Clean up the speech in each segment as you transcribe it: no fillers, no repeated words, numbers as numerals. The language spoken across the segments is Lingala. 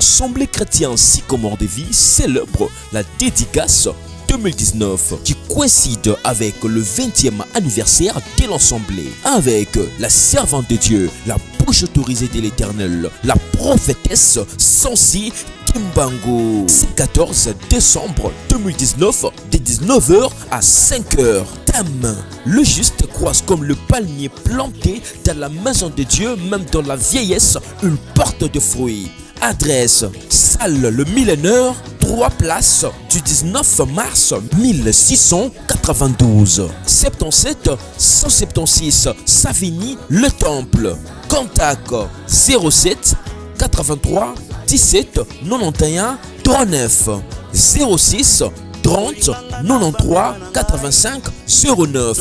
l'Assemblée chrétienne Sycomore de Vie célèbre la dédicace 2019 qui coïncide avec le 20e anniversaire de l'Assemblée, avec la servante de Dieu, la bouche autorisée de l'Éternel, la prophétesse Sansi Kimbangu. C'est 14 décembre 2019 de 19h à 5h. Thème: le juste croise comme le palmier planté dans la maison de Dieu, même dans la vieillesse, une porte de fruits. Adresse: salle Le Millénaire, 3 places du 19 mars 1692, 77 176 Savigny Le Temple. Contact 07 83 17 91 39 06 30 93 85 09.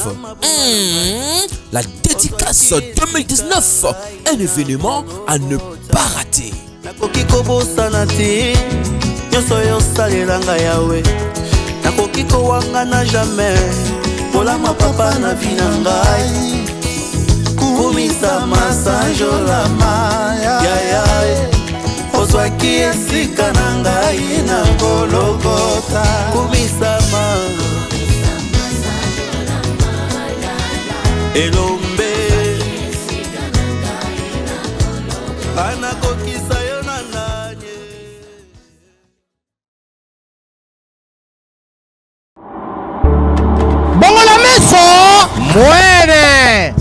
La dédicace 2019, un événement à ne pas rater. Nakoki kobosana te nyonso yosalelanga yawe, nakoki kowanga na jamais polama papa na vi na ngai, kumisa masanjolama yaya ozwaki esika na ngai na kolokota, kumisama elombe anakokisa yo na nanye. Bongola meso mwene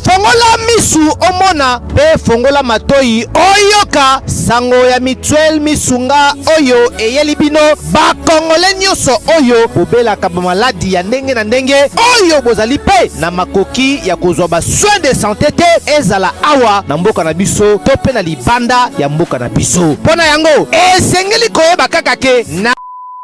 fongola misu omona pe fongola matoi oyoka sango ya Mutuelle Misunga oyo eyeli bino bakongole nyonso oyo bobelaka bamaladi ya ndenge na ndenge oyo bozali pe na makoki ya kozwa ba soins de santé te ezala awa na mboka na biso to pe na libanda ya mboka na biso. Mpona yango esengeli koyeba kaka ke na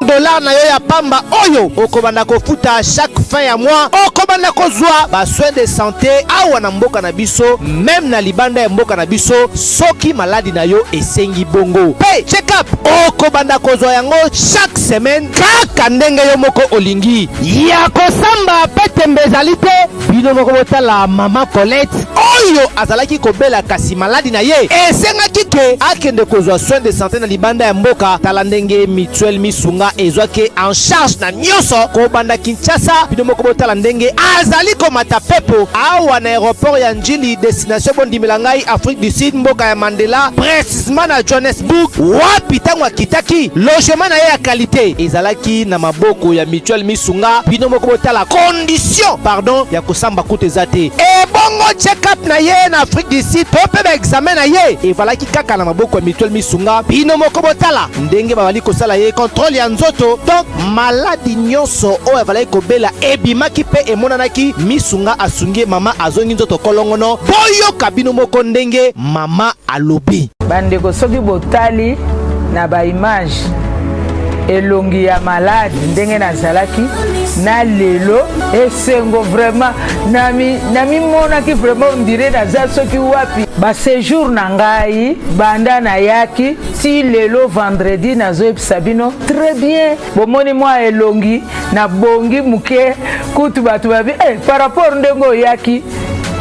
dollar na yo ya pamba oyo okobanda kofuta chaque fin ya mois, okobanda kozwa ba soins de santé awa na mboka na biso, même na libanda ya mboka na biso soki maladi na yo esengi bongo. Pe check up okobanda kozwa yango chaque semaine kaka ndenge yo moko olingi. Ya kosamba pe tembezali te bino moko botala mama Colette oyo azalaki kobela kasi maladi na ye esengaki ke akende kozwa soins de santé na libanda ya mboka. Tala ndenge Mutuelle Misunga ezwaki en charge na nyonso kobanda Kinshasa, bino moko botala ndenge azali komata pepo awa na aéroport ya Njili destination bondimela ngai Afrique du Sud, mboka ya Mandela, précisément na Johannesburg, wapi tango akitaki logement na ye ya qualité ezalaki na maboko ya Mutuelle Misunga. Bino moko botala condition ya kosamba kutu ezate e bongo check up na ye na Afrique du Sud to pe ba examen na ye evalaki kaka na maboko ya Mutuelle Misunga. Bino moko botala ndenge babali kosala ye contrôle ya nzoto, donc maladi nyonso oyo avalaki kobela ebimaki pe emonanaki Misunga asungi mama azongi nzoto kolongono. Boyoka bino moko ndenge mama alobi. Bandeko soki botali na ba image elongi ya malade ndenge nazalaki na lelo esengo vraiment nami monaki vraiment on dirait naza soki wapi ba séjour na ngai banda na yaki ti lelo vendredi nazoyebisa bino très bien bomoni mwa elongi na bongi muke kutu batu babi par rapport ndenge oyaki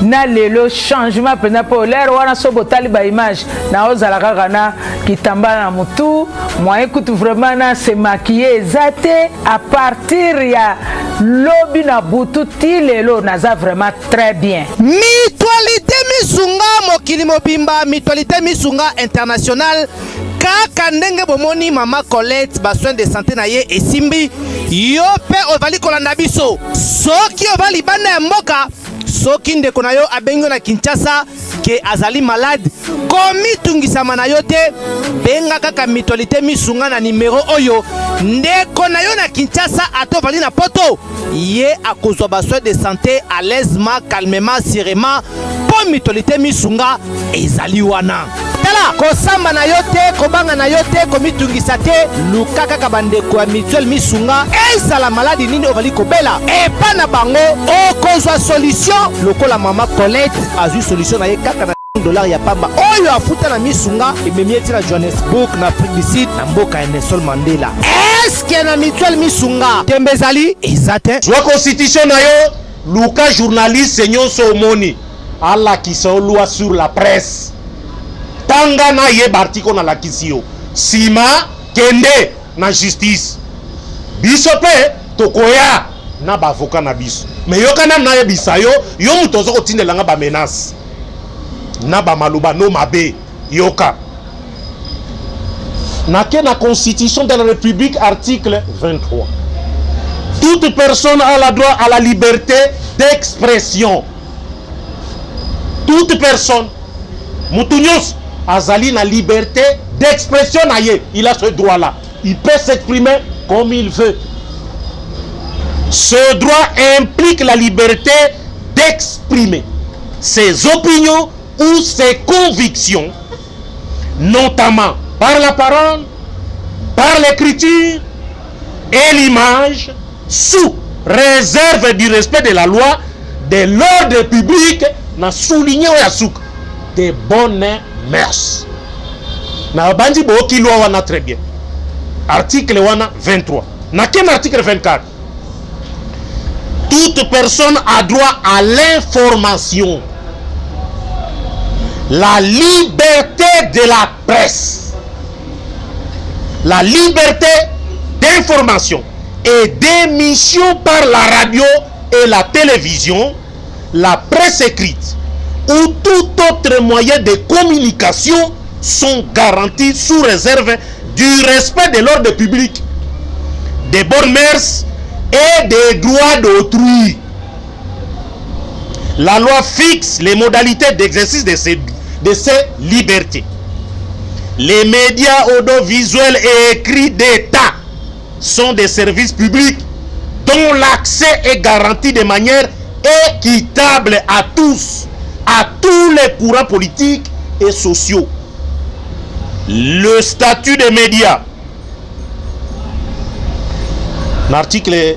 na lelo changement pena po l'air wana so botali ba image na ozala kaka na kitamba na mutu moyen kutu vraiment na se maquiller ezate à partir ya lobi na butu ti lelo naza vraiment très bien. Mutualité Misunga mokili mobimba, Mutualité Misunga international kaka ndenge bomoni mama Colette ba soins de santé na ye esimbi yo pe ovali kolanda biso soki ovali banda ya mboka soki ndeko na yo abengo na Kinshasa ke azali malade komitungisama na yo te benga kaka Mutualité Misunga na numero oyo ndeko na yo na Kinshasa atovali na poto ye akozwa ba soins de santé à l'aisement calmement sereinement po Mutualité Misunga ezali wana. Tala kosamba na yo te kobanga na yo te komitungisa te luka kaka bandeko ya Mutuelle Misunga ezala maladi nini ovali kobela epa na bango okozwa solution lokola mama Colette azwi solution na ye kaka na $1 ya pamba oyo afuta na Misunga ememi eti na Johannesburg na Afrique du Sud na mboka ya Nelson Mandela. Eske na Mutuelle Misunga tembezali ezate zwa constitution na yo luka journaliste nyonso omoni ala kisolua sur la presse tanga na ye bartiko na la kisio sima kende na justice biso pe tokoya na bavoka na biso me yokana na yebisa yo muto ozo kotindelanga ba menace na ba maloba no mabe yoka na constitution de la République article 23 toute personne a le droit à la liberté d'expression. Toute personne mutunyos azali na liberté d'expression naye, il a ce droit là, il peut s'exprimer comme il veut. Ce droit implique la liberté d'exprimer ses opinions ou ses convictions, notamment par la parole, par l'écriture et l'image, sous réserve du respect de la loi, de l'ordre public, na souligné des bonnes mœurs. Na bandi bo ki loi wana très bien. Article wana 23. Na quel article 24? Toute personne a droit à l'information. La liberté de la presse. La liberté d'information et d'émission par la radio et la télévision, la presse écrite ou tout autre moyen de communication sont garantis sous réserve du respect de l'ordre public, des bonnes mœurs et des droits d'autrui. La loi fixe les modalités d'exercice de ces libertés. Les médias audiovisuels et écrits d'État sont des services publics dont l'accès est garanti de manière équitable à tous les courants politiques et sociaux. Le statut des médias, l'article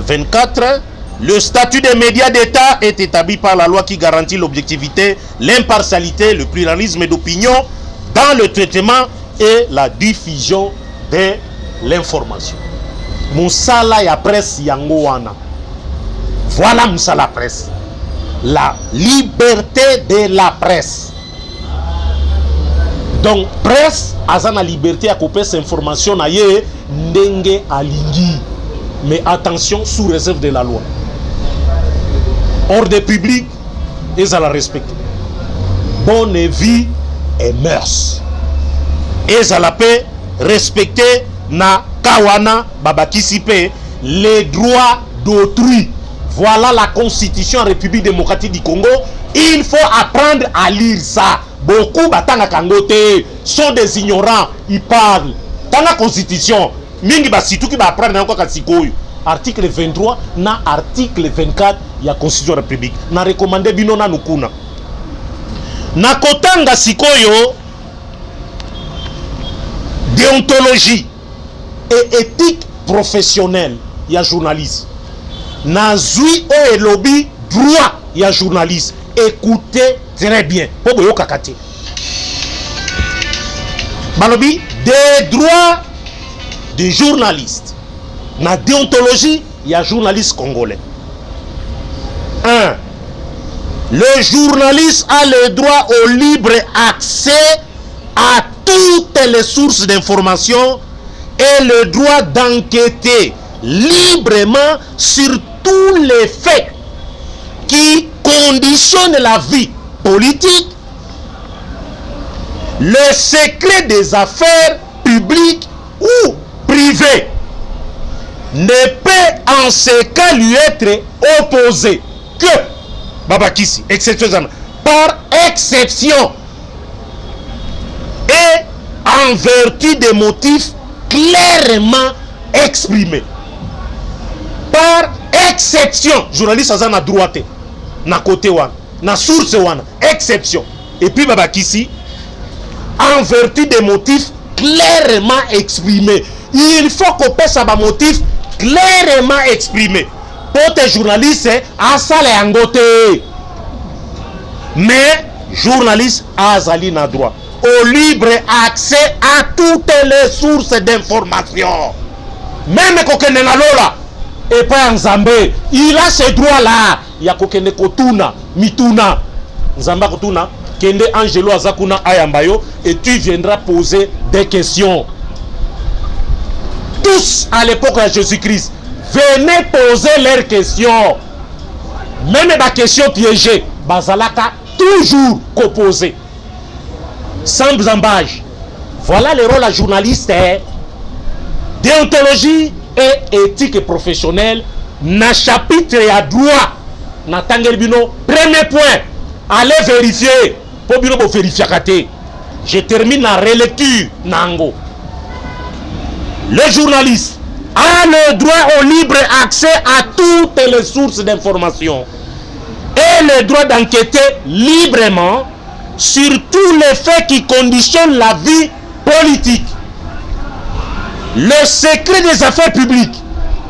24, le statut des médias d'État est établi par la loi qui garantit l'objectivité, l'impartialité, le pluralisme d'opinion dans le traitement et la diffusion de l'information. Moussala ya presse yango wana. Voilà Moussala presse. La liberté de la presse. Donc presse azana liberté à couper cette information na ye ndenge alingi. Mais attention sous réserve de la loi. Ordre public et à la respecter. Bonne vie et mœurs. Et à la paix respecter na kawana babakisipe les droits d'autrui. Voilà la constitution en République démocratique du Congo. Il faut apprendre à lire ça. Beaucoup batanga kangote sont des ignorants, ils parlent. Dans la constitution, mingi basitu ki ba apprendre encore kasikoyo. Article 23 na article 24 ya constitution république. Na recommandé bino na nukuna. Na kotanga sikoyo déontologie et éthique professionnelle ya journaliste. Na zui o lobby droit ya journaliste. Écoutez très bien. Pobo kakate. Balobi des droits des journalistes. Na déontologie, il y a journaliste congolais. 1. Le journaliste a le droit au libre accès à toutes les sources d'information et le droit d'enquêter librement sur tous les faits qui conditionnent la vie politique, le secret des affaires publiques ou privées ne peut en ce cas lui être opposé que Babakisi, exception, par exception et en vertu des motifs clairement exprimés. Par exception, journaliste Azana droite, na côté wana, na source wana, exception. Et puis Babakisi, en vertu des motifs clairement exprimés. Il faut qu'on passe à un motif clairement exprimé. Pour tes journalistes, Asale Angote. Mais, journaliste Azali na droit au libre accès à toutes les sources d'information. Même Kokene Nalola et pas en Zambé, il a ce droit là. Il y a Kokene Kotuna, Mituna, Zamba Kotuna, Kende Angelo Azakuna Ayambayo et tu viendras poser des questions. Tous à l'époque de Jésus-Christ, venez poser leurs questions. Même la question piégée, Bazalaka toujours composé. Sans zambage. Voilà le rôle à journaliste. Déontologie et éthique professionnelle. Na chapitre à droit. Na Tangelbino. Premier point. Allez vérifier. Pour bino bo vérifier. Je termine la relecture. Nango. Le journaliste a le droit au libre accès à toutes les sources d'information et le droit d'enquêter librement sur tous les faits qui conditionnent la vie politique. Le secret des affaires publiques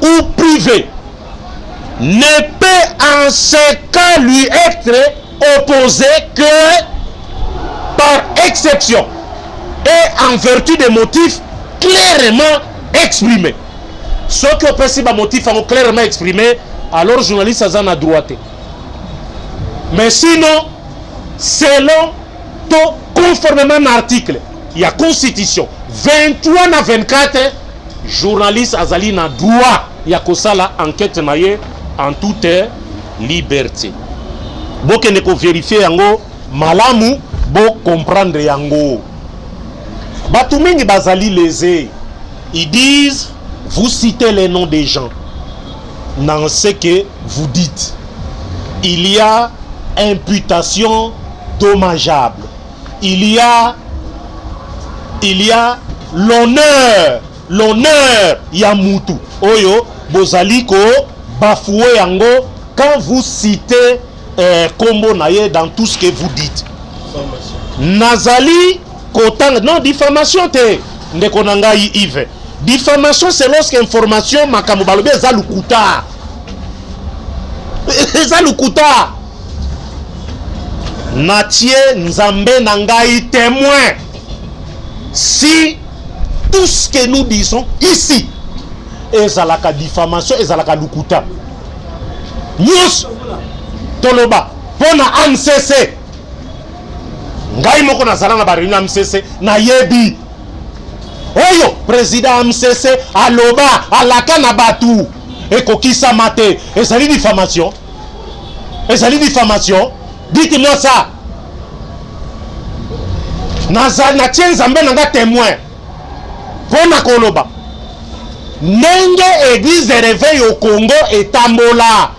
ou privées ne peut en ce cas lui être opposé que par exception et en vertu des motifs clairement exprimés. Ce qui au principe à motif clairement exprimé, alors le journaliste a droité. Mais sinon, selon tout, conformément à l'article, il y a constitution 23 à 24, journaliste azali na droit, il y a que ça la enquête naie en toute liberté. Bon que ne ko vérifier yango malamu, bon comprendre yango. Batumingi bazali lésé, ils disent, vous citez les noms des gens dans ce que vous dites. Il y a imputation dommageable. Il y a l'honneur yamutu. Oyo bozaliko bafoué yango quand vous citez kombo naye dans tout ce que vous dites. Nazali kotang non diffamation te ndeko nangai Yves. Diffamation c'est lorsque information makambo balobi eza lukuta. Eza lukuta. Natie nzambe nangai témoin. Si tout ce que nous disons ici ezalaka diffamation, ezalaka lukuta. Nyos toloba pona ANCC. Ngai moko nazala na ba réunion ANCC na yebi. Oyo président MCC aloba alaka na batu ekokisa mate ezali diffamation. Ezali diffamation. Dites-moi ça. Na tien nzambe nanga témoin. Pona koloba. Nenge église de réveil au Congo etambola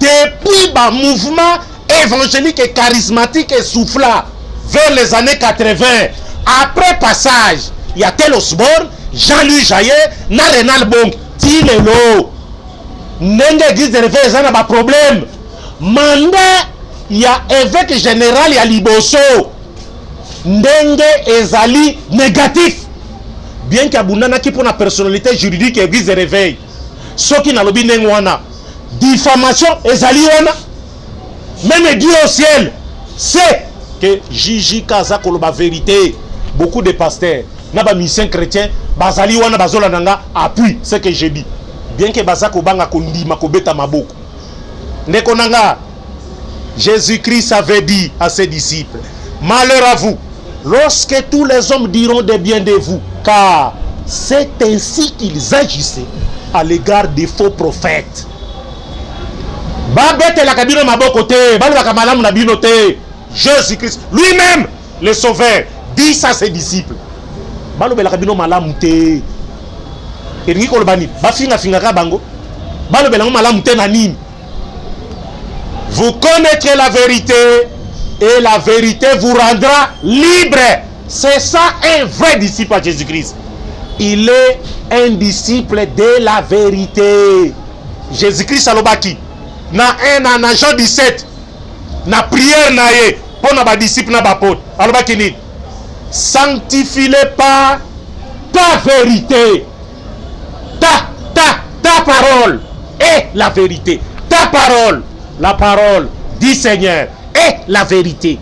depuis ba mouvement évangélique et charismatique et souffla vers les années 80. Après passage, il y a Tel Osborne, Jean-Louis Jaillet, na Renal Bong, Tilelo. Nenge église de réveil ezana ba problème. Mandat il y a évêque général, il y a Liboso. Ndenge ezali négatif. Bien qu'il y a Bounana qui pour la personnalité juridique et église de réveil. Ce qui n'a l'obi wana. Diffamation ezali wana. Même Dieu au ciel c'est que Gigi Kaza koloba vérité. Beaucoup de pasteurs, naba mission chrétien, bazali wana bazola nanga appuie ce que j'ai dit. Bien que bazako banga kondima kobeta maboko. Ndeko nanga Jésus-Christ avait dit à ses disciples, malheur à vous, lorsque tous les hommes diront des biens de vous, car c'est ainsi qu'ils agissaient à l'égard des faux prophètes. Jésus-Christ, lui-même, le Sauveur, dit ça à ses disciples. Vous connaîtrez la vérité et la vérité vous rendra libre. C'est ça un vrai disciple à Jésus-Christ. Il est un disciple de la vérité. Jésus-Christ alobaki na un en Jean 17 na prière na ye pour na ba disciple na ba pote alobaki ni sanctifie-les par ta vérité. Ta parole est la vérité. Ta parole, la parole du Seigneur est la vérité.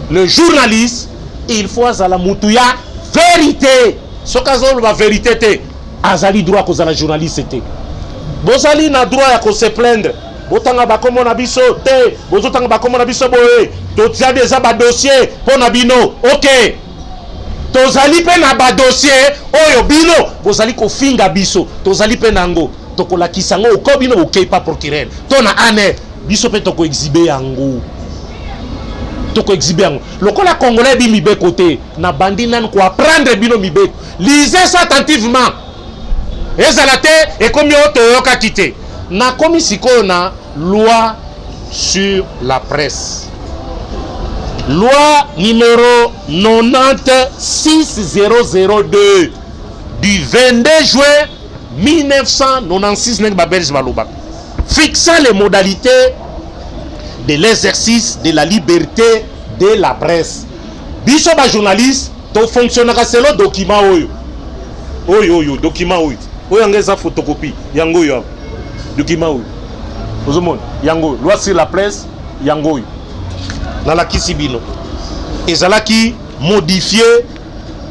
Le journaliste, il faut à la mutuya vérité. Ce cas la vérité te azali droit que la journaliste était. Bozali na droit à se plaindre botanga bakombo na biso te bozotanga bakombo na biso boye totia déjà badossier mpo na bino ok tozali mpe na badossier oyo bino bozali kofinga biso tozali mpe nango tokolakisa yango oko bino bokei pa procureur to na ane biso mpe tokoexhibe yango lokola congolais bi mibeko te na bandi nani koapprendre bino mibeko lisez ça attentivement ezala te ekomi oyo toyokaki te nakomi sikoyo na loi sur la presse loi numéro 96002 du 22 juin 1996 nek babelge balobaka fixant les modalités de l'exercice de la liberté de la presse. Biso ba journaliste to fonctionnera selon document oyo document oyo ngeza photocopie yango yo document oyo ozomona yango loi sur la presse yango oyo na la kisibino ezalaki modifié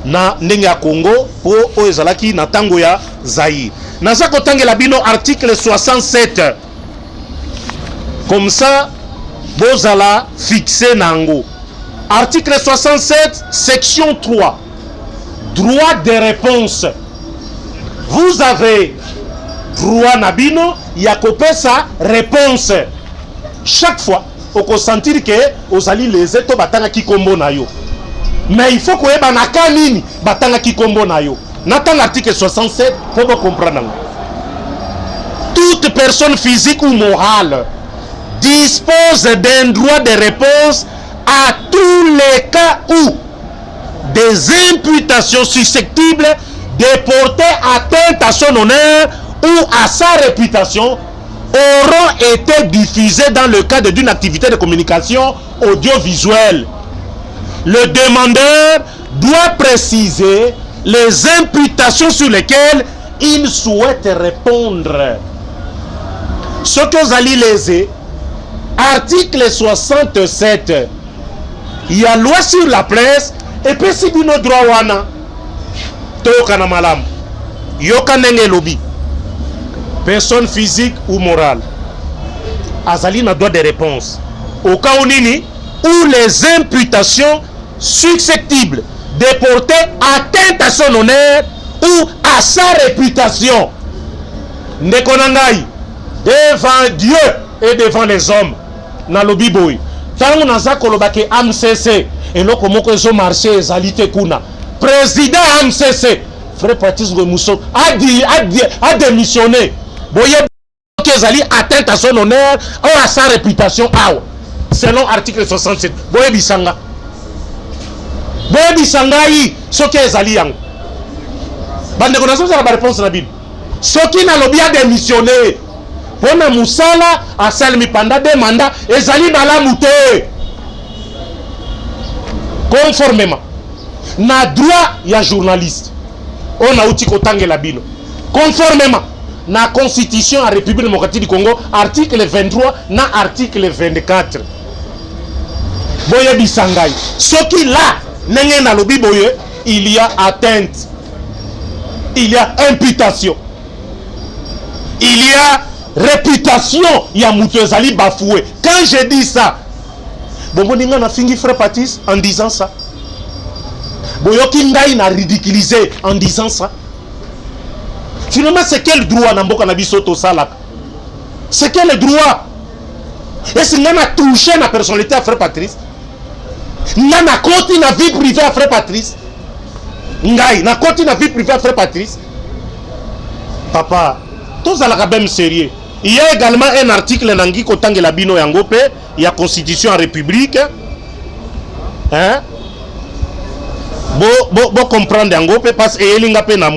na ndenge ya Congo po oyo ezalaki na tango ya Zaïre naza kotangela bino article 67 comme ça bozala fixé nango article 67 section 3 droit de réponse vous avez droit nabino ya kopesa réponse chaque fois oko sentir que ozali les eto batanga ki kombo na yo mais il faut koyeba na kanini batanga ki kombo na yo natanga article 67 pour comprendre toute personne physique ou morale dispose d'un droit de réponse à tous les cas où des imputations susceptibles de porter atteinte à son honneur ou à sa réputation auront été diffusées dans le cadre d'une activité de communication audiovisuelle. Le demandeur doit préciser les imputations sur lesquelles il souhaite répondre. Ce que vous allez lire, article 67, il y a loi sur la presse et puis si vous n'avez droit wana tokana malam yokanenge lobby personne physique ou morale azali na droit de réponse au cas où nini où les imputations susceptibles de porter atteinte à son honneur ou à sa réputation ndekonangai devant Dieu et devant les hommes na lobby boy tango naza kolobake AMCC eloko moko ezo marché ezali te kuna président AMCC frère Patrice Ngwemuso a démissionné boye que ezali atteinte à son honneur ou à sa réputation awa selon article 67 boye bisanga yi soki ezali yango bandeko nazo za ba réponse na bino soki na lobby a démissionné pona musala asalmi pendant 2 mandats ezali malamu te conformément na droit ya journaliste on a outi kotangela bino conformément na constitution à République démocratique du Congo article 23 na article 24 boye bisangai soki là nenge na lobby boye il y a atteinte il y a imputation il y a réputation ya mutu ezali bafoué. Quand je dis ça bongo ninga na fingi frère Patrice en disant ça boyoki ngai na ridiculiser en disant ça finalement c'est quel droit na mboka na biso to salaka c'est quel droit est-ce que na touché na personnalité à frère Patrice na koti na vie privée à frère Patrice ngai na koti na vie privée à frère Patrice papa tous à la même sérieux. Il y a également un article nangi kotangela bino yango pe ya constitution en république hein bo comprendre yango pe parce que elinga pe na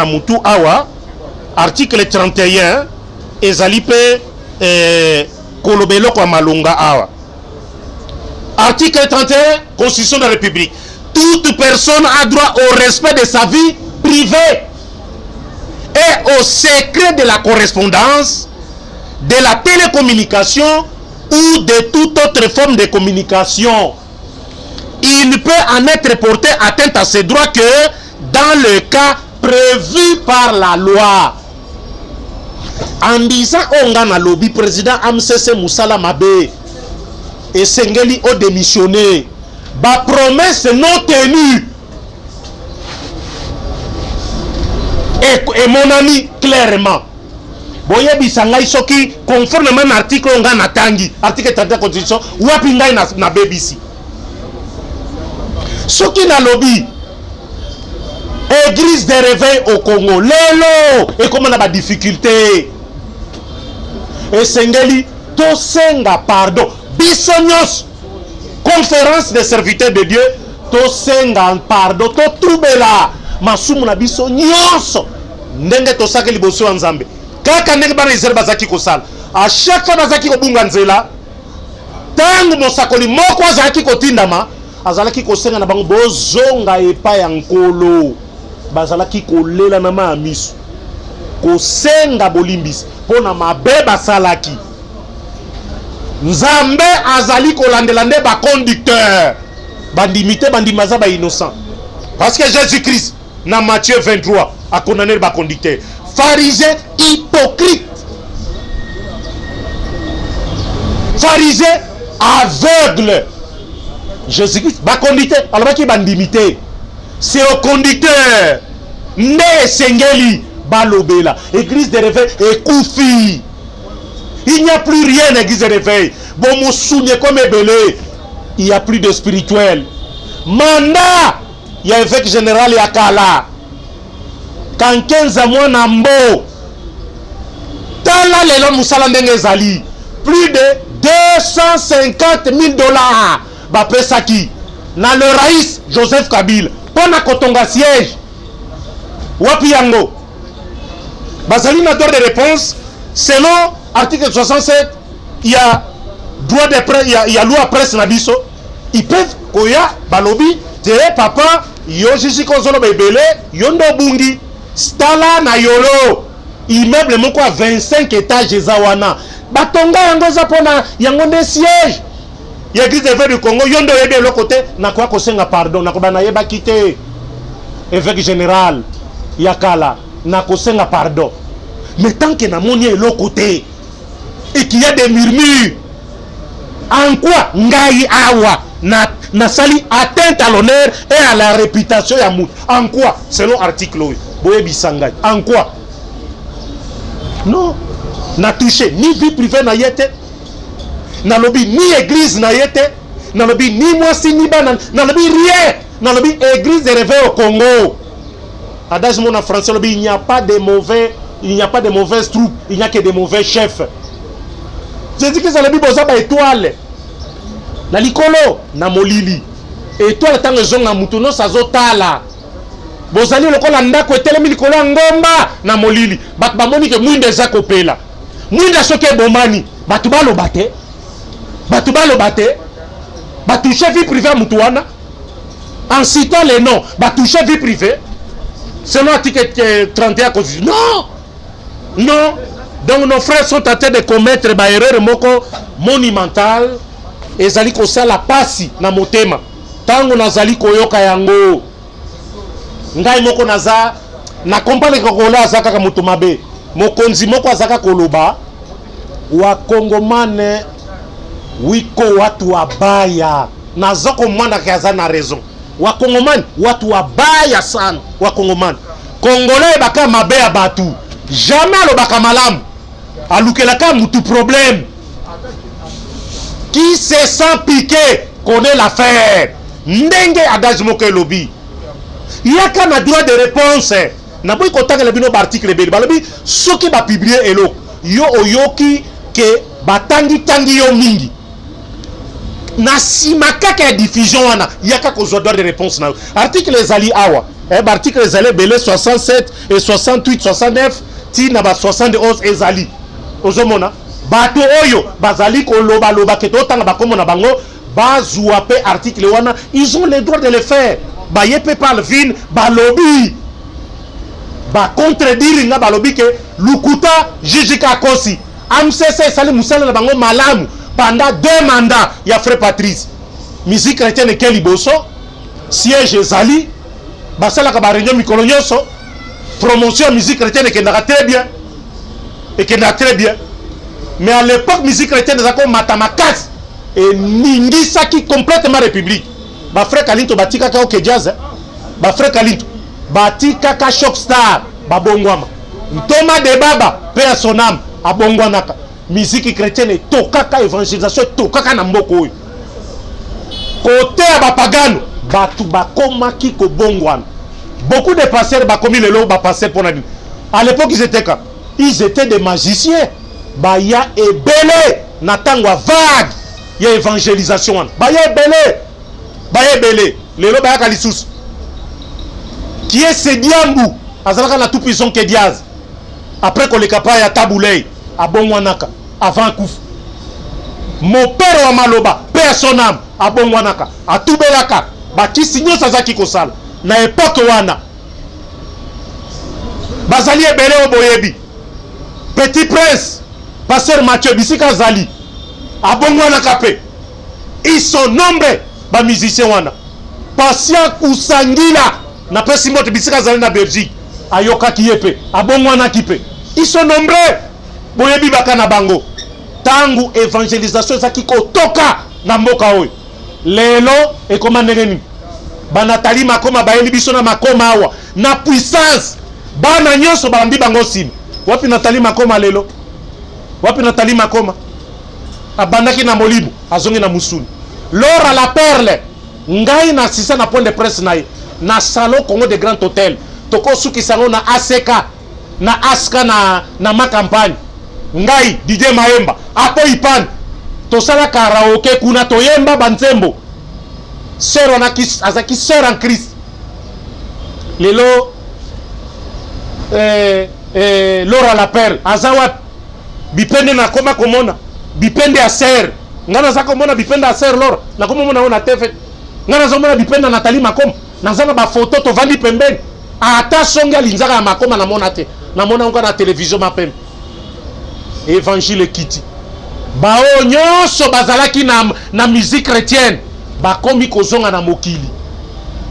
mutu awa article 31 ezali pe kolobelo kwa malonga awa article 31 constitution de la république toute personne a droit au respect de sa vie privée et au secret de la correspondance, de la télécommunication ou de toute autre forme de communication. Il ne peut en être porté atteinte à ces droits que dans le cas prévu par la loi. en disant onga na lobby président amcc musala mabe et sengeli o démissionné ba promesse non tenue et mon ami clairement boyebisa ngai soki conformément na article onga na tangi article 30 de la constitution wapi ngai na bebisi soki na lobby église de réveil au Congo lelo et comment na ba difficulté et sengeli to senga pardon bisonyos conférence des serviteurs de Dieu to senga pardon to troubela masumu na biso nyonso ndenge to sakeli boso nzambe kaka ndenge bana Israël bazaki kosala à chaque fois bazaki kobunga nzela tangu mosakoli moko azaki kotindama azalaki kosenga na bango bozonga epa ya nkolo bazalaki kolela na maamisu kosenga bolimbisi pona mabe basalaki nzambe azali kolandela nde ba conducteur bandimité bandimaza ba innocent parce que Jésus-Christ na Matthieu 23 a condamné ba conducteur pharisien hypocrite pharisien aveugle Jésus-Christ ba conducteur alors qui bandimité c'est au conducteur ne sengeli balobela église de réveil et koufi il n'y a plus rien église de réveil bon mo sougne comme belé il y a plus de spirituel mandat il y a évêque général ya kala quand 15 mois na mbo tala lelo musala ndenge zali plus de 250 000 dollars ba pesaki na le raïs Joseph Kabila pona kotonga siège wapi yango bazali na droit de réponse selon article 67 il y a droit de presse il y a loi presse na biso ils peuvent koya balobi te papa yo jiji kozolo bebele yo ndo bungi stala na yolo immeuble moko à 25 étages ezawana batonga yango za pona yango nde siège ya église de du Congo yo ndo yede le côté na kwa kosenga pardon na kobana yeba kité évêque général yakala na kosenga pardon mais tant que na moni le côté et qu'il y a des murmures en quoi ngai awa na sali atteinte à l'honneur et à la réputation ya mout en quoi selon article boye bisangay en quoi non na touché ni vie privée na yete na lobby ni église na yete na lobby ni mwasi ni bana na lobby rien na lobby église de réveil au Congo adage mon en français lobby il n'y a pas de mauvaises troupes il n'y a que de mauvais chefs. Je dis que ça lobby boza ba étoile na likolo na molili étoile tango zonga mutuno sazotala bozali lokola ndako etelemi likolo ngomba na molili bat bamoni ke mwinde za kopela mwinde soke bomani batu baloba te batouche vie privée à mutuana en citant les noms batouche vie privée selon l'article 31 constitution non donc nos frères sont en train de commettre ba erreur moko monumentale ezali kosala pasi na motema tango nazali koyoka yango ngai moko naza na kompane kokola azaka ka mutu mabe mokonzi moko azaka koloba wa kongomane wiko watu wabaya naza komanda kaza na raison wa kongomane watu wabaya sana wa kongomane congolais baka mabe ya batu jamais alobaka malamu alukelaka mutu problème qui se sent piqué connaît l'affaire ndenge adage moko elobi yaka na droit de réponse na boy kotanga bino ba article beli balobi soki ba publier elo yo oyoki ke batangi tangi yo mingi na simakaka ya diffusion wana yaka kozwa droit de réponse na article ezali awa article ezali belé 67 et 68 69 ti na ba 71 ezali ozomona bato oyo bazali koloba loba ke totanga bakomo na bango bazwa pe article wana ils ont le droit de le faire ba yepe par le vin ba lobby ba contredire nga ba lobby ke lukuta jijika kosi amcc sali musala na bango malamu pendant 2 mandats ya frère Patrice musique chrétienne ke liboso siège ezali basala ka ba réunion mikolo nyonso promotion musique chrétienne ke ndaka très bien et qui est très bien. Mais à l'époque, musique chrétienne, nous avons matamakas et ningisa qui complètement république. Ba frère Kalinto batika ka ok jazz, ba frère Kalinto batika ka shock star, ba bongwama. Thomas de Baba, paix à son âme, à bongwanaka. Musique chrétienne et tokaka évangélisation, tokaka na mboko. Côté à bapagano, batu bakoma ki ko bongwana. Beaucoup de pasteurs ba commis le lot ba passer pour la nuit. À l'époque ils étaient quoi? Ils étaient des magiciens. Ba ya ebele natangwa vague. Ya évangélisation. Ba ya ebele. Ba ya ebele. Le lot ba ya kalisus. Qui est Sediambu? Azalaka na tout puissant que Diaz. Après qu'on les capable ya taboulay à Bongwanaka avant Kouf. Mon père wa maloba, père son âme à Bongwanaka, à Toubelaka. Ba ki signo sazaki kosala. Na époque wana bazali ebele oboyebi Petit Prince Pasteur Mathieu Bisika Zali abongwana kape ils sont nombreux ba musiciens wana Patient Kusangila na pesi moto Bisika Zali na Belgique ayoka kiyepe abongwana kipe ils sont nombreux boyebi bakana bango tangu évangélisation zaki kotoka na mboka oyo lelo ekomandengeni banatali makoma bayeli biso na makoma awa na puissance bana nyonso bambi bango sim wapi natali makoma lelo wapi natali makoma abandaki na molibu azongi na musuni Laura la perle ngai na sisa na point de presse na salon Congo de Grand Hôtel toko suki sango na ACK na aska na ma campagne ngai DJ Maemba apo ipan tosala karaoke kuna toyemba banzembo sœur azaki sœur en Christ lelo Laura la perle azawa bipende na koma komona bipende ya sœur ngana za komona bipende ya sœur Laura na komona ona tefe ngana za komona bipende na Nathalie Makoma nazana ba photo to vandi pembeni ata songa linzaka ya Makoma na mona te na mona ngana télévision mapembe évangile kiti bao nyonso bazalaki na musique chrétienne bakomi kozonga na mokili.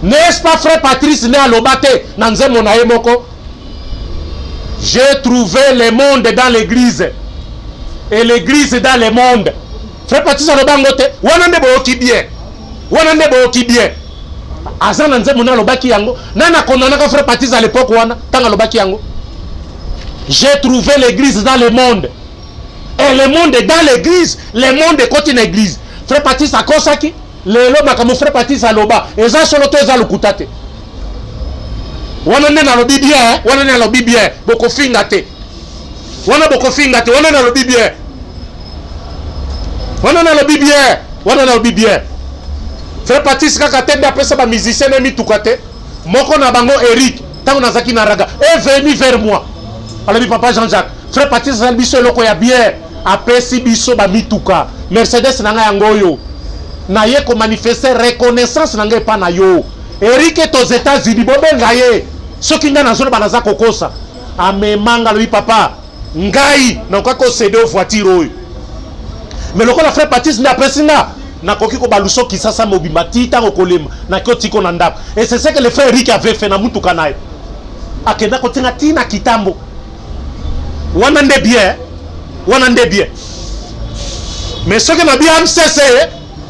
N'est-ce pas frère Patrice né à Lobate na nzembo na ye moko? J'ai trouvé le monde dans l'église et l'église dans le monde. Frère Patrice alobango te wana nde boyoki bien. Wana nde boyoki bien. Aza na nzembo na lobaki yango nana konanaka frère Patrice à l'époque wana tanga lobaki yango. J'ai trouvé l'église dans le monde. Et le monde est dans l'église, le monde est côté l'église. Frère Patrice akosaki lelo makamu frère Patrice aloba eza solo to eza lukutate wana nde na lobi bien wana nde na lobi bien boko finga te wana boko finga te wana na lobi bien wana na lobi bien wana na lobi bien frère Patrice kaka tende apesa ba musicien na mituka te moko na bango Eric tango nazaki na raga est venu vers moi alobi papa Jean-Jacques frère Patrice na biso loko ya bien apesi biso ba mituka Mercedes na nga yango yo na ye ko manifester reconnaissance na ngai pa na yo Eric est aux États-Unis bobenga ye soki nga na zone banaza kokosa amemanga lui papa ngai na ko céder au voiture oyo mais lokola frère Patrice na presinga na koki ko baluso kisasa mobimba tita kolema na ko tiko na ndako et c'est ce que le frère Eric avait fait na mutuka naye akenda ko tinga tina kitambo wana nde bien wana nde bien mais ce que na bien MCC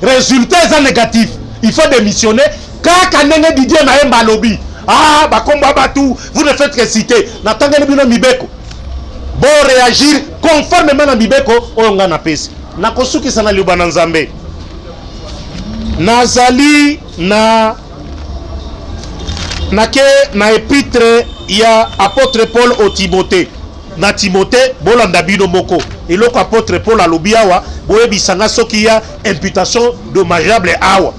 résultat est négatif. Il faut démissionner. Quand ndenge Didier Maemba lobby, ah bakomba batu, vous ne faites que citer. Natanga bino mibeko. Bon réagir conformément à mibeko oyonga na pesi. Na kosuki sana libana nzambe. Nazali na épître ya apôtre Paul au Timothée. Na Timothée bolanda bino moko eloko apôtre Paul alobi awa boyebisanga soki ya imputation dommageable awa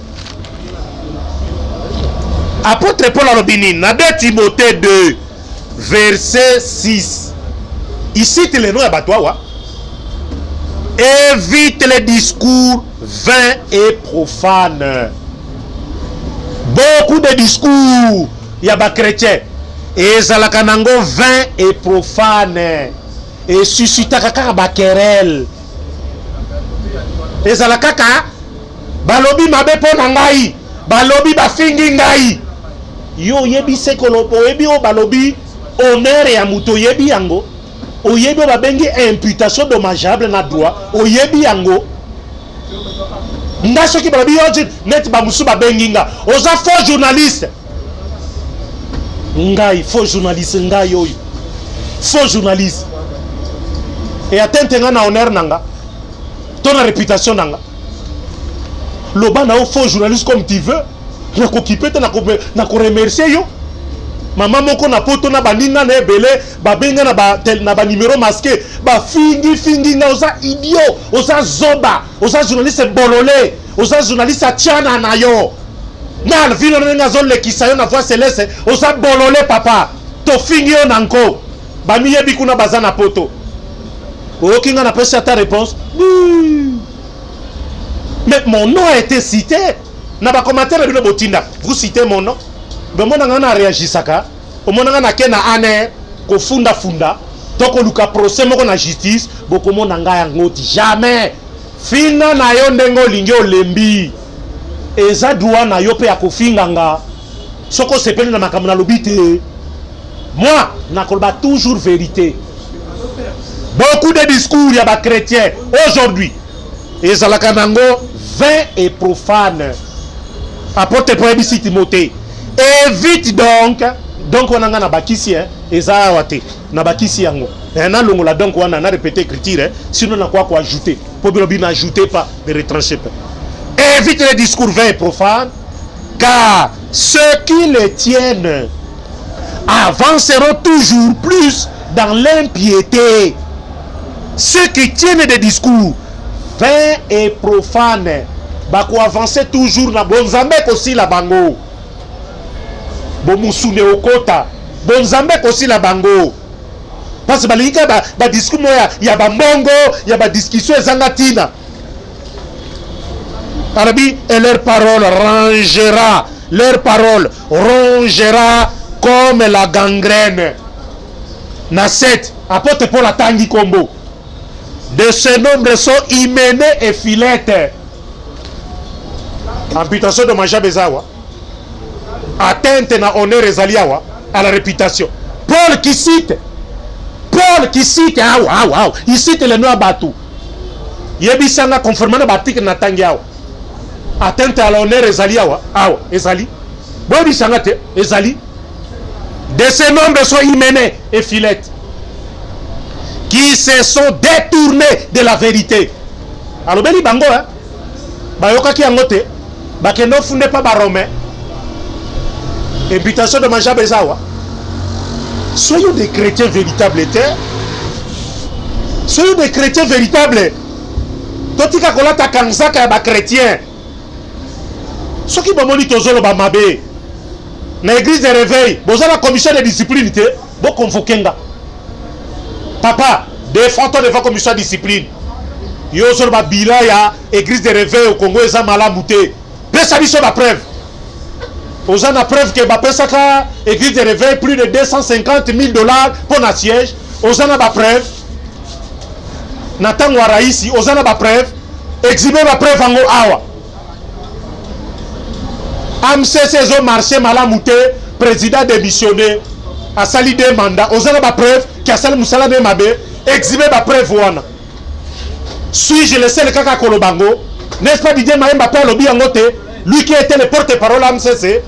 apôtre Paul alobi nini na 2 Timothée 2 verset 6 il cite les noms ya bato awa évite les discours vains et profanes. Beaucoup de discours ya ba chrétien ezalaka nango vain et profane et suscitaka kaka bakerel ezalaka kaka balobi mabe mpo na ngai balobi bafingi ngai yo yebi sekolo oyebi o balobi honneur ya muto yebi yango oyebi babengi imputation dommageable na droit oyebi yango nga soki balobi yo net bamusu babengi nga oza faux journaliste ngai faux journaliste ngai oyo faux journaliste et atteinte nga na honneur nanga to na réputation nanga loba na o faux journaliste comme tu veux na kokipe te na ko remercier yo mama moko na poto na baninga na ebele babenga na ba numéro masqué ba fingi nga oza idiot oza zoba oza journaliste bololé oza journaliste atiana na yo na vino nga zo lekisa yo na voix céleste oza bololé papa to fingi yo nanko ba miyebi kuna baza na poto okinga na pesa ta réponse mais mon nom a été cité na ba commentaire de botinda vous citez mon nom bomona nga na réagisaka omona na ke na ane ko funda to ko luka procès moko na justice bokomona nga yango jamais fina na yo ndengo lingio lembi eza droit na yo pe ya kofinga nga soko sepeli na makambo na lobite moi na kolba toujours vérité beaucoup de discours ya ba chrétien aujourd'hui ezalaka nango vain et profane apôtre Paul bisi Timothée évite donc on a na bakisi eza wate na bakisi yango na longola donc on a répété écriture sinon na quoi ajouter pour bien ajouter pas de retrancher pas évite les discours vains et profanes car ceux qui les tiennent avanceront toujours plus dans l'impiété. Ceux qui tiennent des discours vains et profanes bako avancer toujours na bonzambe aussi la bango bomusune okota bonzambe aussi la bango parce que balika ba discours moya ya ba mbongo ya ba discussion ezangatina arabi et leur parole rongera comme la gangrène na 7 apôtre Paul atangi kombo de ce nombre sont Hyménée et Philette. Amputation de Maja Bezawa. Atteinte na honneur ezaliawa à la réputation. Paul qui cite, il cite le nom à Batou. Yebisanga conformément à l'article Natangiawa. Atteinte à l'honneur ezaliawa. Ezali. Bobisanga te ezali. De ces nombres sont Hyménée et Philette, qui se sont détournés de la vérité. Alors beli bango bayoka ki angote bakendo funde pa baromé imputation de Maja Bezawa. Soyons des chrétiens véritables. Soyons des chrétiens véritables. Totika kolata kanzaka ya ba chrétien. Soki bomoni tozolo ba mabe na église de réveil boza la commission de discipline te bo convoquenga papa défends-toi devant commission de discipline yo sur ba bila ya église de réveil au Congo eza malamu te pesa biso ba preuve oza na preuve que ba pesa ka église de réveil plus de 250 000 $ pour na siège oza na ba preuve na tango wa raisi oza na ba preuve exhiber ba preuve ango awa AMCC zo marché malamu te président démissionné a sali deux mandats ozana ba preuve qui a sali musala de mabe exhiber ba preuve wana suis-je le seul kaka kolobango n'est-ce pas Didier Maemba pe lobi yango te lui qui était le porte-parole à AMCC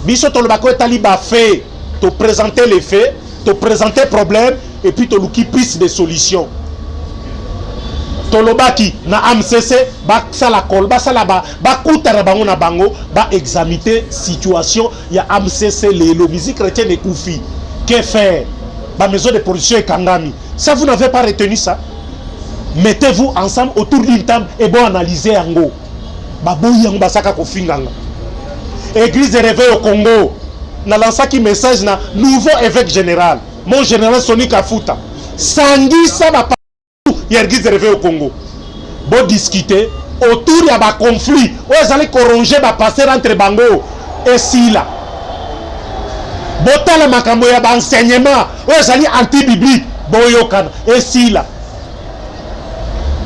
biso to lobako etali ba fait te présenter les faits te présenter problème et puis te luki piste de solution tolobaki na AMCC ba sala kol ba sala ba kutara bango na bango ba examiner situation ya AMCC le musique chrétienne ekufi que faire ba maison de production ekangami ça vous n'avez pas retenu ça mettez-vous ensemble autour d'une table et bon analyser yango ba boyi yango basaka ko finganga église de réveil au Congo na lancaki message na nouveau évêque général mon général Soni Kafuta sangisa ba il y a église de réveil au Congo. Bon discuter autour de ba conflit. Où ils allaient corroger ba passer entre Bango et Sila. Bota la makambo ya ba enseignement. Où ils allaient anti-biblique. Boyokan et Sila.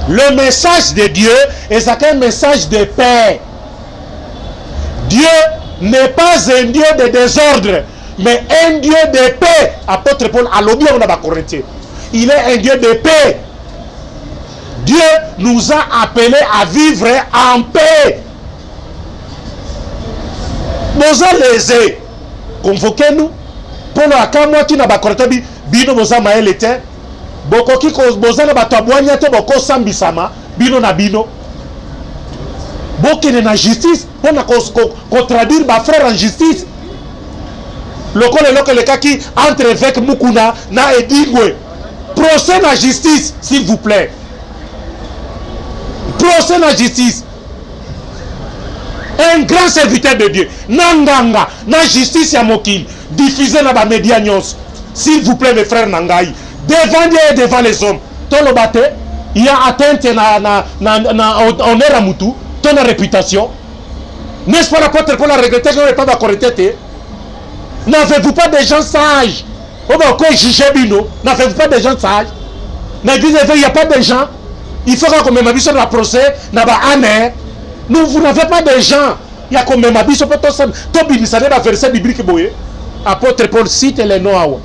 Le message de Dieu est un message de paix. Dieu n'est pas un Dieu de désordre, mais un Dieu de paix. Apôtre Paul a lobby on a ba Corinthien. il est un Dieu de paix. Dieu nous a appelés à vivre en paix. Nous allons les convoquer-nous pour le cas moi qui n'a pas correcté bino boza maël était boko qui boza na bato abwanya te boko sambisama bino na bino bokene na justice pour na contradire ba frère en justice le cas qui entre avec Mukuna na Edingwe procès na justice s'il vous plaît, procès na justice. Un grand serviteur de Dieu nanganga na justice ya mokili diffusé na ba média nyos s'il vous plaît mes frères nangai devant Dieu et devant les hommes tolobate il y a atteinte na honneur à mutu ton réputation n'est-ce pas l'apôtre Paul a regretté que n'avez pas correcté. N'avez-vous pas des gens sages au bako juger bino? N'avez-vous pas des gens sages? L'église il n'y a pas de gens, il faut qu'on même sur la procès na ba année. Nous, vous n'avez pas de gens. Il y a comme même abus sur le verset biblique. Apôtre Paul cite les noms.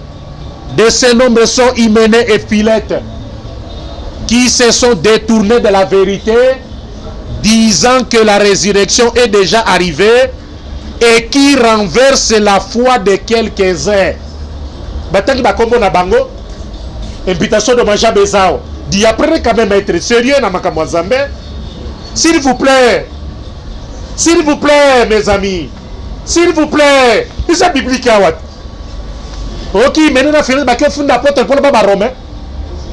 De ces nombres sont Hyménée et Philette, qui se sont détournés de la vérité, disant que la résurrection est déjà arrivée et qui renverse la foi de quelques-uns. Invitation de manger Bézao. D'y après quand même être sérieux dans ma Kamwazambe. S'il vous plaît, mes amis, s'il vous plaît, c'est la biblique. Ok, maintenant, on a fait le fond d'apôtre pour le baba romain.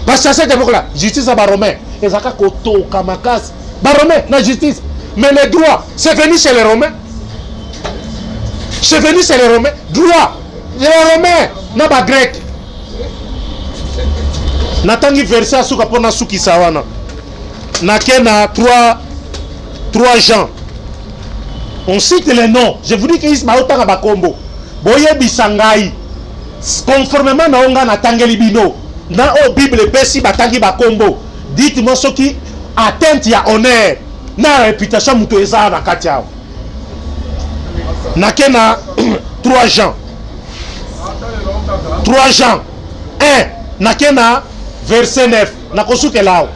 Parce que c'est là, justice à romain. Et ça, koto, kamakas, romain, la justice. Mais les droits, c'est venu chez les Romains. C'est venu chez les Romains. Droit, les Romains, n'a pas grec. Natangi verset à souka pour na souki sawana. Nakena 3 gens. On cite les noms. Je vous dis que Ismaël Bakombo. Boye Bisangai. Conformément na onga na tangeli bino. Na o Bible pesi batangi Bakombo. Dites-moi ce qui atteinte ya honneur. Na réputation muto eza na katiao. Nakena 3 gens. 3 gens. 1. Nakena verset 9. Nakosuke lao.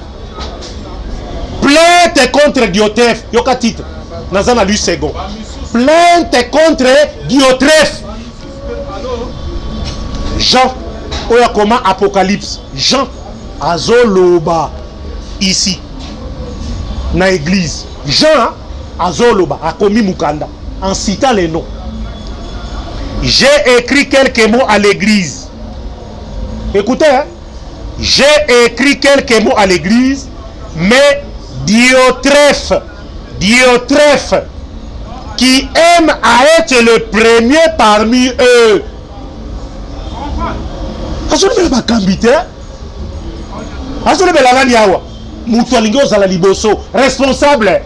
Plainte contre Diotrephe. Yoka titre. Nazana lui second. Plainte contre Diotrephe. Jean. Oya comment Apocalypse. Jean. Azoloba. Ici. Na église. Jean. Azoloba. A commis Mukanda. En citant les noms. J'ai écrit quelques mots à l'église. Écoutez. Hein? J'ai écrit quelques mots à l'église. Mais Diotrephe, qui aime à être le premier parmi eux. Responsable,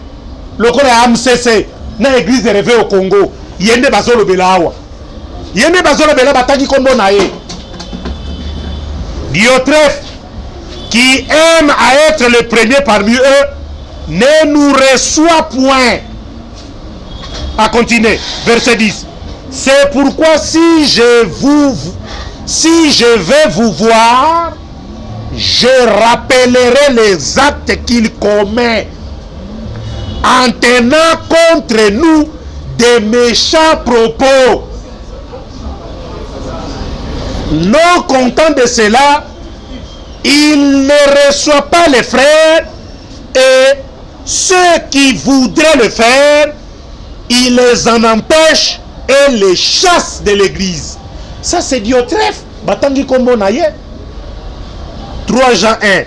le corps est AMCC, na église de réveil au Congo. Yende bazolo belawa. Yende bazolo bela bataki kombo na ye. Diotrephe, qui aime à être le premier parmi eux, ne nous reçoit point. À continuer, verset 10. C'est pourquoi si je vais vous voir, je rappellerai les actes qu'il commet en tenant contre nous des méchants propos. Non content de cela, il ne reçoit pas les frères et ceux qui voudraient le faire, il les en empêche et les chasse de l'église. Ça c'est Diotrephe. Batangi kombo na ye. 3 Jean 1,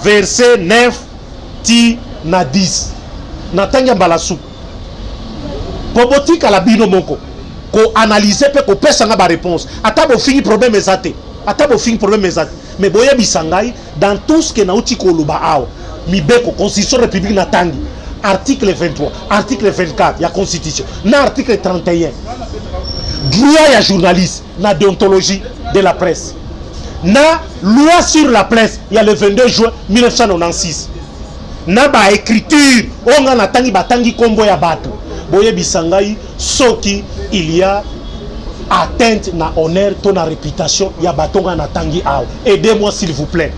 verset 9 ti na 10. Natanga mbalasu. Pobotika la bino moko. Ko analyser pe ko pesa nga ba réponse. Ata bo fini problème ezate. Mais boye bisangai dans tout ce que nauti ko luba awa. Mibeko constitution république natangi. Article 23, article 24, il y a constitution. Na article 31. Droit ya journaliste, na déontologie de la presse. Na loi sur la presse, il y a le 22 juin 1996. Na ba écriture, onga natangi batangi kombo ya bato. Boye bisangai soki il y a atteinte na honneur to na réputation ya batonga na tangi awa. Aidez-moi s'il vous plaît.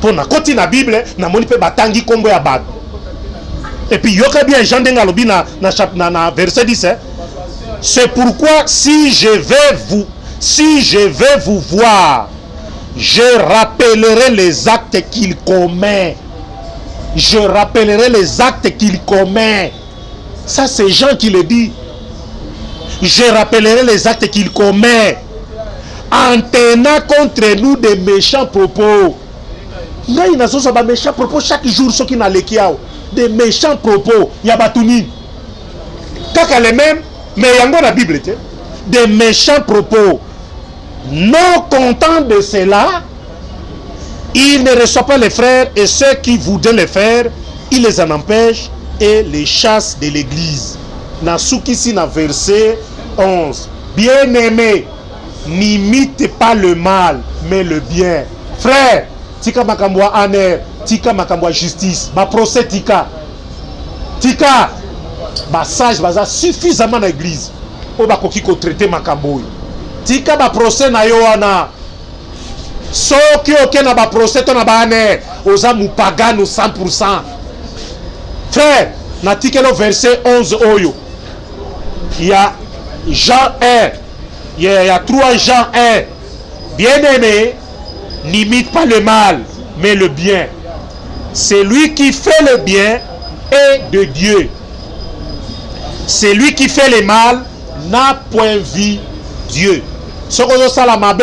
Pour na koti na Bible na moni pe batangi kombo ya bato. Et puis yoka bien Jean denga lobi na verset 10 hein? C'est pourquoi si je vais vous voir, je rappellerai les actes qu'il commet. Je rappellerai les actes qu'il commet. Ça c'est Jean qui le dit. Je rappellerai les actes qu'il commet en tenant contre nous des méchants propos. Ngai na zozo ba méchants propos chaque jour ceux qui na lekiao des méchants propos ya batuni. Kaka les mêmes mais yango na Bible te des méchants propos. Non content de cela, il ne reçoit pas les frères et ceux qui voudraient les faire, il les en empêche et les chasse de l'église. Na soukisi na verset 11. Bien-aimé, n'imite pas le mal, mais le bien. Frère, tika makambwa aner, tika makambwa justice, ba procès tika. Tika, ba sage baza suffisamment na église. O ba koki ko traiter makamboy. Tika ba procès na yo wana. Soki oke na ba procès to na ba aner, oza mupagano 100%. Frère, na tikelo verset 11 oyo. Il y a Jean 1, il y a 3 Jean 1. Bien-aimé, n'imite pas le mal, mais le bien. Celui qui fait le bien est de Dieu. Celui qui fait le mal n'a point vu Dieu. Ce qu'on a la mabe,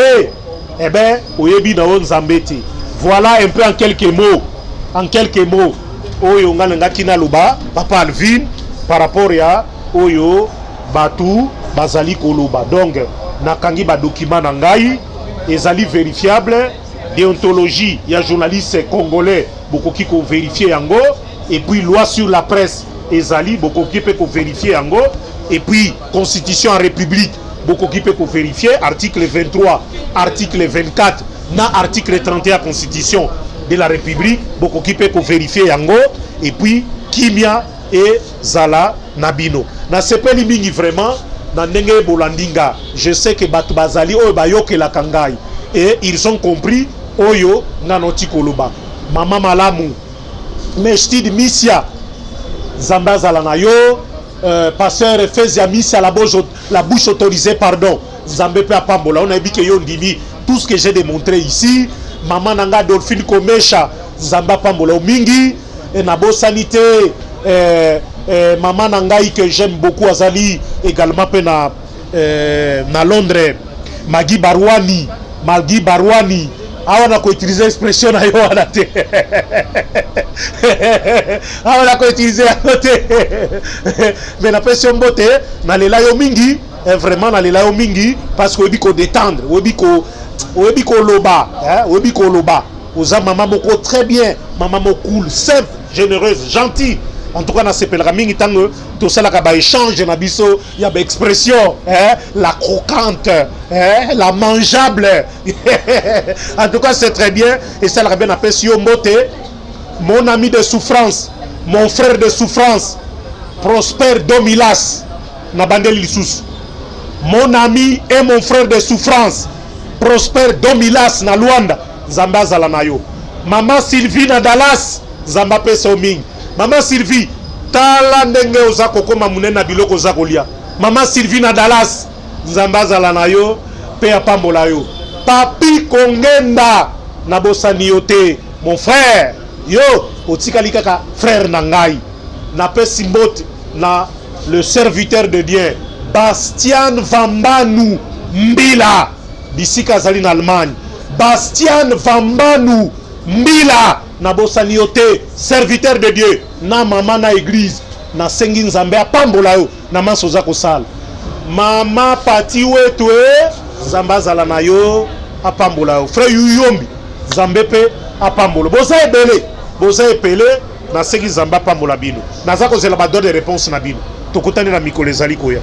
eh bien, oyebi na on zambeti. Voilà un peu en quelques mots. En quelques mots. Oyo ngana kina luba, papa Alvin, par rapport à oyo batu bazali koloba. Donc nakangi ba document na ngai ezali vérifiable, déontologie ya journaliste congolais bokoki ko vérifier yango, et puis loi sur la presse ezali bokoki pe ko vérifier yango, et puis constitution en république bokoki pe ko vérifier article 23, article 24 na article 31 constitution de la république bokoki pe ko vérifier yango, et puis kimia et zala nabino na sepeli mingi vraiment na ndenge bolandinga. Je sais que batu bazali oyo bayoke la kangai et ils ont compris oyo nanoti koloba mama malamu mestid misia zamba zala na yo pasteur Fezia misia la bouche autorisée pardon zambe pe apambola on a dit que yo ndimi tout ce que j'ai démontré ici maman nanga Dolphine Komesha zamba pambola mingi et na bo sanité maman nangai que j'aime beaucoup azali également pe na Londres Magui Barwani awana ko utiliser expression na yo wana te awana ko utiliser anote mais na pression bote na lela yo mingi vraiment na lela yo mingi parce que obi ko détendre obi ko loba obi ko loba oza maman moko très bien maman moko cool simple généreuse gentille. En tout cas, dans ces pèlerinages, tout ça, là, échange, na biso, il y a expression, la croquante, la mangeable. En tout cas, c'est très bien. Et ça, là, bien appelé Sio Mote, mon ami de souffrance, mon frère de souffrance, Prosper Domilas, na bandel Lissous. Mon ami et mon frère de souffrance, Prosper Domilas, na Luanda, Zamba Zalanayo. Maman Sylvie na Dallas, Zamba Pesoming. Maman Sylvie, tala ndenge ozako koma munena biloko zakolia. Maman Sylvie na Dallas, Zamba zala yo, pe apambola yo. Papi Kongenda, na bosani yote, mon frère, yo, otikali kaka frère nangai. Na pe simbote, na le serviteur de Dieu, Bastian Vambanu Mbila, bisika zali na Allemagne. Bastian Vambanu Mbila, na bosani yote, serviteur de Dieu, na mama na église, na sengi nzambe apambola yo, na masoza kosala. Mama pati wetwe, zamba zala na yo, apambola yo. Frère Yuyombi, zambe pe apambola. Boza ebele, boza epele, na sengi zamba apambola bino. Naza kozela ba donne de réponse na bino. Tokutani na mikolo ezali koya.